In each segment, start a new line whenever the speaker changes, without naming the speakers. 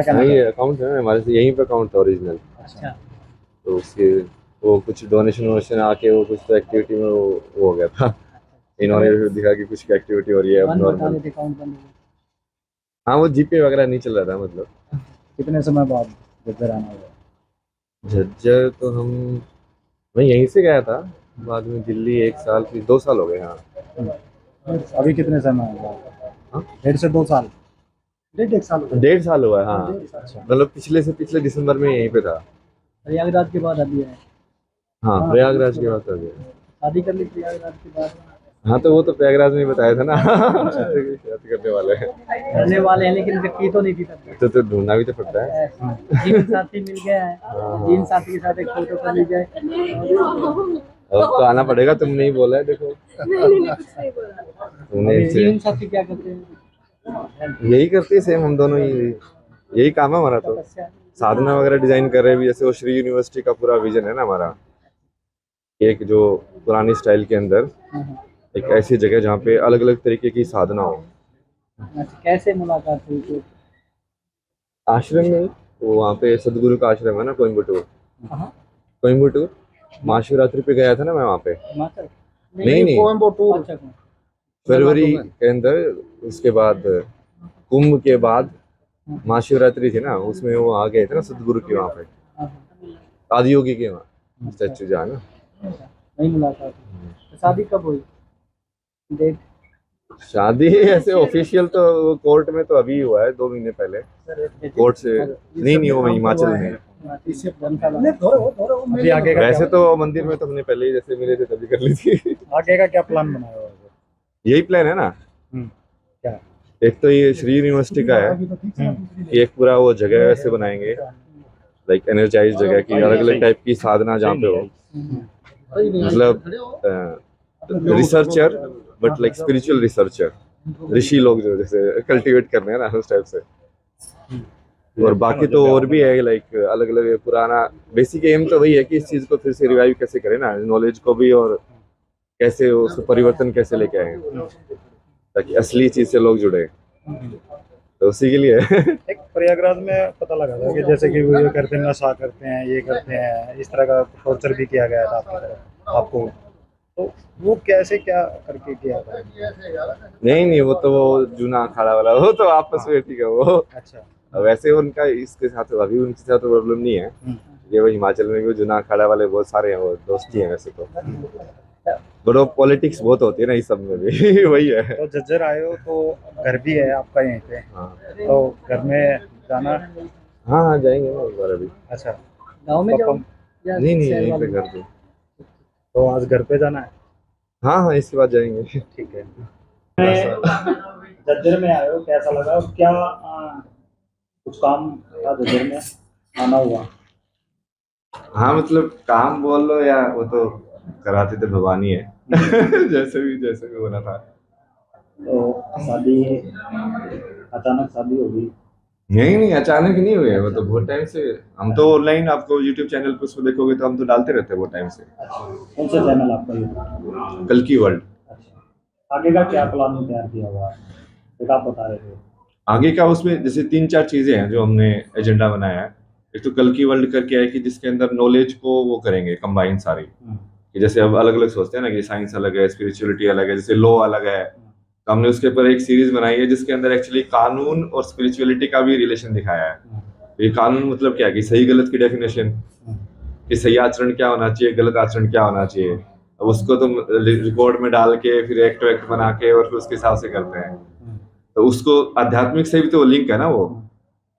क्या
हाँ
नाम
ये
है?
अकाउंट है ना हमारे से, यहीं पे अकाउंट था ओरिजिनल।
अच्छा।
तो उसके वो कुछ डोनेशन वोनेशन आके वो कुछ तो एक्टिविटी में वो हो गया था।
कितने
इन्होंने फिर दिखा कि कुछ एक्टिविटी हो रही है अब
बंद बता
नॉर्मल।
रहे थे, अकाउंट बंद हो
हाँ वो जीपे वगैरह नहीं चल रहा था मतलब।
गया। कितने समय बाद झज्जर आना हुआ?
झज्जर तो हम, मैं यहीं से गया था, बाद में दिल्ली 1 साल फिर 2 साल हो गए। हाँ।
अभी कितने समय बाद?
हाँ
1.5 से 2 साल? 1.5 1 साल हो गया।
1.5 साल हुआ है हाँ।
1.5 साल। अच्छा।
मतलब पिछले से पिछले दिसंबर में यहीं पे था।
प्रयागराज के बाद अभी है।
हाँ
हाँ,
प्रयागराज की बात हो गई।
शादी कर ली प्रयागराज के बाद?
हाँ तो वो तो प्रयागराज में ही बताया था ना। शादी करने वाले हैं।
करने वाले हैं लेकिन की तो नहीं थी तब तक।
तो ढूंढना भी तो पड़ता है।
जीवन साथी मिल गया है,
हाँ।
जीवन साथी के साथ एक फोटो कर ली जाए।
अब तो आना पड़ेगा, तुमने ही बोला है देखो। तुमने
अभी
से
जीवन साथी क्या करते हैं?
यही करती है सेम, हम दोनों ही यही काम है हमारा। तो
तपस्या।
साधना वगैरह डिजाइन कर रहे हैं अभी, जैसे वो श्री यूनिवर्सिटी का पूरा विजन है ना हमारा, एक जो पुरानी स्टाइल के अंदर एक ऐसी जगह जहाँ पे अलग अलग तरीके की साधना हो।
अच्छा, कैसे मुलाकात हुई थी?
आश्रम में, तो वहाँ पे सदगुरु का आश्रम है ना कोयम्बटूर।
कहाँ?
कोयम्बटूर महाशिवरात्रि पे गया था ना मैं वहाँ पे।
हिमाचल?
नहीं नहीं,
कोयम्बटूर। अच्छा,
फरवरी के अंदर, उसके बाद कुंभ के बाद महाशिवरात्रि थी ना, उसमें वो आ गए थे ना सदगुरु के वहाँ पे, आदियोगी के वहाँ स्टैचू जहाँ ना।
नहीं मुलाकात हुई। तो शादी कब हुई? डेट?
शादी ऐसे ऑफिशियल तो कोर्ट में तो अभी हुआ है 2 महीने पहले, कोर्ट से। नहीं नहीं, वो हिमाचल में।
अभी आगे का
वैसे
क्या?
तो मंदिर में तो हमने पहले ही जैसे मिले थे तभी कर ली थी।
आगे का क्या प्लान बनाया हुआ है?
यही प्लान है ना।
क्या?
एक तो ये श्री यूनिवर्सिटी का है कि एक पूरा वो जगह वैसे बनाएंगे, लाइक एनर्जाइज जगह की, अलग अलग टाइप की साधना जहाँ पे हो, मतलब researcher, but like spiritual researcher, ऋषि लोग जो जैसे कल्टीवेट करने हैं ना उस टाइप से। और बाकी तो और भी है, लाइक अलग अलग पुराना बेसिक एम तो वही है कि इस चीज को फिर से रिवाइव कैसे करें ना, नॉलेज को भी, और कैसे उसको परिवर्तन कैसे लेके आए ताकि असली चीज से लोग जुड़े, तो उसी के लिए है।
एक प्रयागराज में पता लगा था कि जैसे कि वो ये करते हैं, नशा करते हैं, ये करते हैं, इस तरह का टॉर्चर भी किया गया था आपकी तरफ आपको, तो वो कैसे क्या करके किया था?
नहीं नहीं, वो तो वो जूना अखाड़ा वाला, वो तो आपस में ठीक है वो।
अच्छा।
वैसे उनका इसके साथ अभी उनके साथ प्रॉब्लम नहीं है। ये वो हिमाचल में भी जूना अखाड़ा वाले बहुत सारे हैं, वो दोस्ती है वैसे तो। बट वो पॉलिटिक्स बहुत होती है ना इस सब में भी। वही है।
तो झज्जर आए हो तो घर भी है आपका यहीं पे,
हाँ
तो घर में जाना?
हाँ हाँ, जाएंगे ना एक बार अभी।
अच्छा, गाँव में जाओ या
नहीं नहीं,
शहर
यहीं पे
वाले?
घर पे।
तो आज घर पे जाना है?
हाँ हाँ, इसके बाद जाएंगे।
ठीक है। झज्जर में आए हो, कैसा लगा? क्या कुछ काम था झज्जर में, आना हुआ?
हाँ मतलब काम बोल लो या वो तो कराते तो भगवान ही है। जैसे भी होना था।
तो शादी, अचानक शादी हो गई?
नहीं नहीं, अचानक नहीं हुए, वो तो बहुत टाइम से। हम तो ऑनलाइन, आपको यूट्यूब चैनल पे उसमें देखोगे तो हम तो डालते रहते हैं बहुत टाइम से।
अच्छा, कौन सा चैनल आपका ये?
कल की वर्ल्ड।
अच्छा, आगे का क्या प्लान तैयार किया हुआ है, एक आप बता रहे थे?
आगे का उसमें जैसे 3-4 चीजें हैं जो हमने एजेंडा बनाया है। एक तो कल की वर्ल्ड करके है कि जिसके अंदर नॉलेज को वो करेंगे कंबाइन सारी, कि जैसे अब अलग अलग सोचते हैं ना कि साइंस अलग है, स्पिरिचुअलिटी अलग है, जैसे लॉ अलग है, तो हमने उसके ऊपर एक सीरीज बनाई है जिसके अंदर एक्चुअली कानून और स्पिरिचुअलिटी का भी रिलेशन दिखाया है। ये कानून मतलब क्या, कि सही गलत की डेफिनेशन, कि सही आचरण क्या होना चाहिए, गलत आचरण क्या होना चाहिए। अब उसको तुम रिकॉर्ड में डाल के फिर एक्ट वैक्ट बना के और फिर उसके हिसाब से करते हैं। तो उसको आध्यात्मिक से भी तो लिंक है ना वो,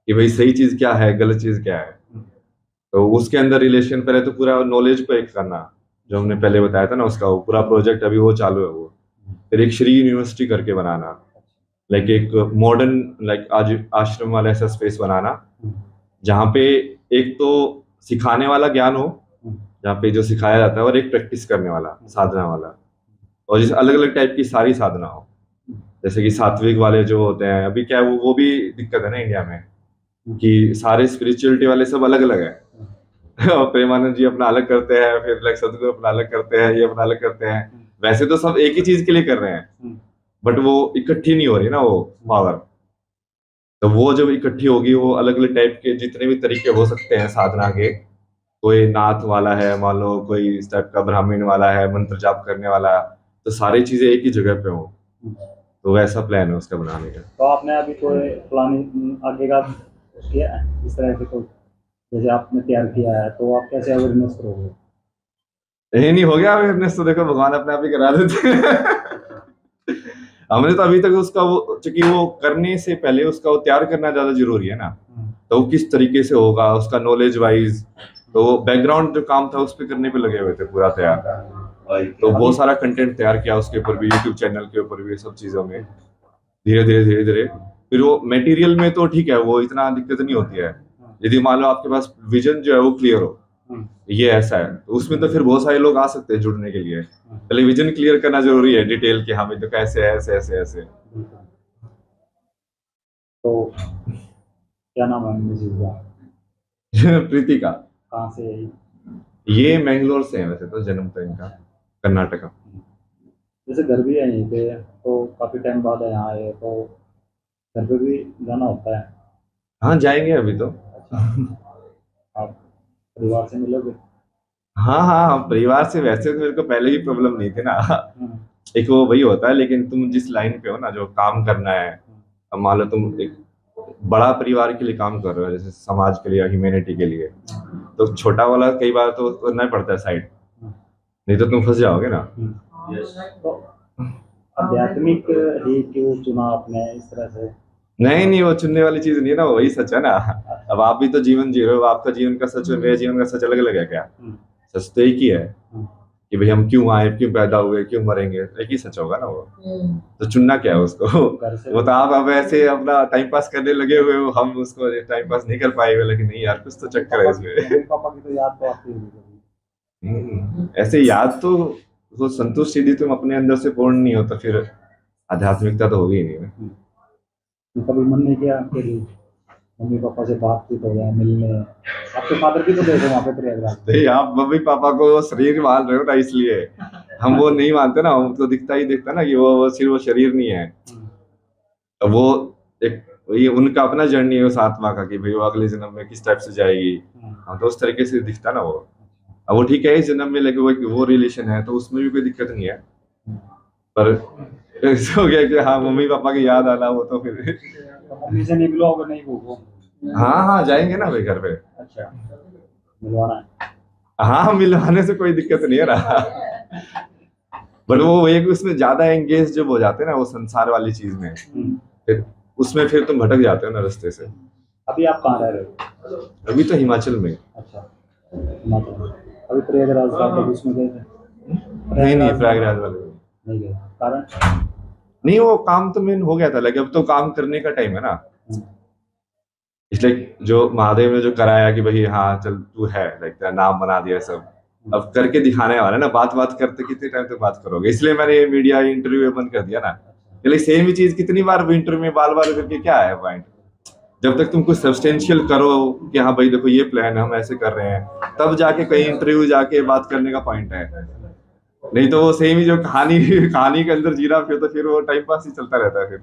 कि भाई सही चीज क्या है, गलत चीज क्या है। तो उसके अंदर रिलेशन पहले तो पूरा नॉलेज को एक करना, जो हमने पहले बताया था ना, उसका वो पूरा प्रोजेक्ट अभी वो चालू है वो। फिर एक श्री यूनिवर्सिटी करके बनाना, लाइक एक मॉडर्न, लाइक आज आश्रम वाला ऐसा स्पेस बनाना जहाँ पे एक तो सिखाने वाला ज्ञान हो, जहाँ पे जो सिखाया जाता है, और एक प्रैक्टिस करने वाला, साधना वाला, और जिस अलग अलग टाइप की सारी साधना हो। जैसे कि सात्विक वाले जो होते हैं, अभी क्या है वो भी दिक्कत है ना इंडिया में, कि सारे स्पिरिचुअलिटी वाले सब अलग अलग है। और प्रेमानंद जी अपना अलग करते हैं, फिर लाइक सदगुरु अपना अलग करते हैं, ये अपना अलग करते हैं। वैसे तो सब एक ही चीज के लिए कर रहे हैं, बट वो इकट्ठी नहीं हो रही ना वो पावर। तो वो जब इकट्ठी होगी, वो अलग अलग टाइप के जितने भी तरीके हो सकते हैं साधना के, कोई नाथ वाला है, मान लो कोई इस टाइप का ब्राह्मण वाला है, मंत्र जाप करने वाला, तो सारी चीजें एक ही जगह पे हो। तो वैसा प्लान है उसका बनाने का।
तो आपने अभी कोई प्लानिंग आगे का किया है इस तरह से कोई, जैसे आपने तैयार किया है तो आप कैसे अवेयरनेस करोगे?
यही नहीं हो गया अवेयरनेस, तो देखो भगवान अपने आप ही करा देते हैं। हमने तो अभी तक उसका वो, चूंकि वो करने से पहले उसका वो तैयार करना ज्यादा जरूरी है ना, तो वो किस तरीके से होगा उसका नॉलेज वाइज, तो वो बैकग्राउंड जो काम था उस पे करने पे लगे हुए थे पूरा तैयार। तो बहुत सारा कंटेंट तैयार किया उसके ऊपर भी, यूट्यूब चैनल के ऊपर भी, सब चीजों में धीरे धीरे धीरे धीरे। फिर वो मटेरियल में तो ठीक है, वो इतना दिक्कत नहीं होती है, यदि मान लो आपके पास विजन जो है वो क्लियर हो, ये ऐसा है, तो उसमें तो फिर बहुत सारे लोग आ सकते हैं जुड़ने के लिए। पहले विजन क्लियर करना जरूरी है डिटेल के, हाँ भाई तो कैसे है, ऐसे ऐसे ऐसे।
तो क्या नाम है मिसेज का?
प्रीति का,
कहाँ से है ये?
ये मैंगलोर से है वैसे तो, जन्म तो इनका कर्नाटका।
जैसे घर भी है यहीं पे, तो काफी टाइम बाद है यहाँ आए, तो घर पे भी जाना होता है।
हाँ जाएंगे अभी तो।
आप परिवार से मिलोगे?
हाँ हाँ हाँ, परिवार से वैसे तो मेरे को पहले ही प्रॉब्लम नहीं थी ना।
हम्म,
एक वो वही होता है, लेकिन तुम जिस लाइन पे हो ना, जो काम करना है, अब मान लो तुम एक बड़ा परिवार के लिए काम कर रहे हो, जैसे समाज के लिए या ह्यूमैनिटी के लिए, तो छोटा वाला कई बार तो करना ही पड़ता है साइड, नहीं तो तुम फंस जाओगे ना।
तो आध्यात्मिक ही क्यों चुना आपने इस तरह से?
नहीं नहीं, वो चुनने वाली चीज नहीं है ना, वो वही सच है ना। अब आप भी तो जीवन जी रहे हो, आपका जीवन का सच और मेरे जीवन का सच अलग अलग है क्या? सच तो एक ही है कि भाई हम क्यों आए, क्यों पैदा हुए, क्यों मरेंगे, एक ही सच होगा ना वो। तो चुनना क्या है उसको? वो तो आप अब ऐसे अपना टाइम पास करने लगे हुए हो, हम उसको टाइम पास नहीं कर पाए हुए, लेकिन नहीं यार कुछ तो चक्कर है इसमें।
पापा की तो याद तो आती होगी कभी।
ऐसे याद तो, वो संतुष्ट यदि तुम अपने अंदर से पूर्ण नहीं हो तो फिर आध्यात्मिकता तो होगी ही नहीं ना।
तो कभी मन नहीं किया आपके लिए मम्मी पापा से बातचीत हो जाए, मिलने? आपके फादर की तो देखो वहाँ पे प्रयागराज।
तो आप मम्मी पापा को शरीर मान रहे हो ना, इसलिए हम वो नहीं मानते ना, हमको दिखता ही दिखता ना कि वो सिर्फ वो शरीर नहीं है, तो वो एक, ये उनका अपना जर्नी है उस आत्मा का कि भाई वो अगले जन्म में किस टाइप से जाएगी। हाँ, तो उस तरीके से दिखता ना वो। अब वो ठीक है, इस जन्म में लगे वो रिलेशन है, तो उसमें भी कोई दिक्कत नहीं है, पर ऐसा हो गया कि हाँ मम्मी पापा की याद आना, वो तो फिर।
मम्मी से नहीं मिलोगे? नहीं भूखो?
हाँ हाँ जाएंगे ना भाई घर पे।
अच्छा, मिलवाना है?
हाँ मिलवाने से कोई दिक्कत नहीं है ना। बट वो एक उसमें ज्यादा एंगेज जब हो जाते हैं ना वो संसार वाली चीज में, फिर उसमें फिर तुम भटक जाते हो ना रास्ते से।
अभी आप कहाँ रह रहे हो?
अभी तो हिमाचल में।
अच्छा, हिमाचल में। अभी प्रयागराज का कभी उसमें गए थे?
नहीं नहीं, प्रयागराज वाले में
नहीं गए, कारण?
नहीं, वो काम तो मेन हो गया था, लेकिन अब तो काम करने का टाइम है ना, इसलिए जो महादेव ने जो कराया कि भाई हाँ चल तू है, लाइक तेरा नाम बना दिया सब, अब करके दिखाने वाला है ना। बात बात करते कितने टाइम तक बात करोगे, इसलिए मैंने मीडिया इंटरव्यू बंद कर दिया ना। सेम ही चीज कितनी बार इंटरव्यू में बार बार करके क्या है पॉइंट? जब तक तुम कुछ सब्सटेंशियल करो कि हाँ भाई देखो ये प्लान है, हम ऐसे कर रहे हैं, तब जाके कहीं इंटरव्यू जाके बात करने का पॉइंट है। नहीं तो वो सेम ही जो कहानी कहानी के अंदर जीरा, फिर तो फिर वो टाइम पास ही चलता रहता है फिर।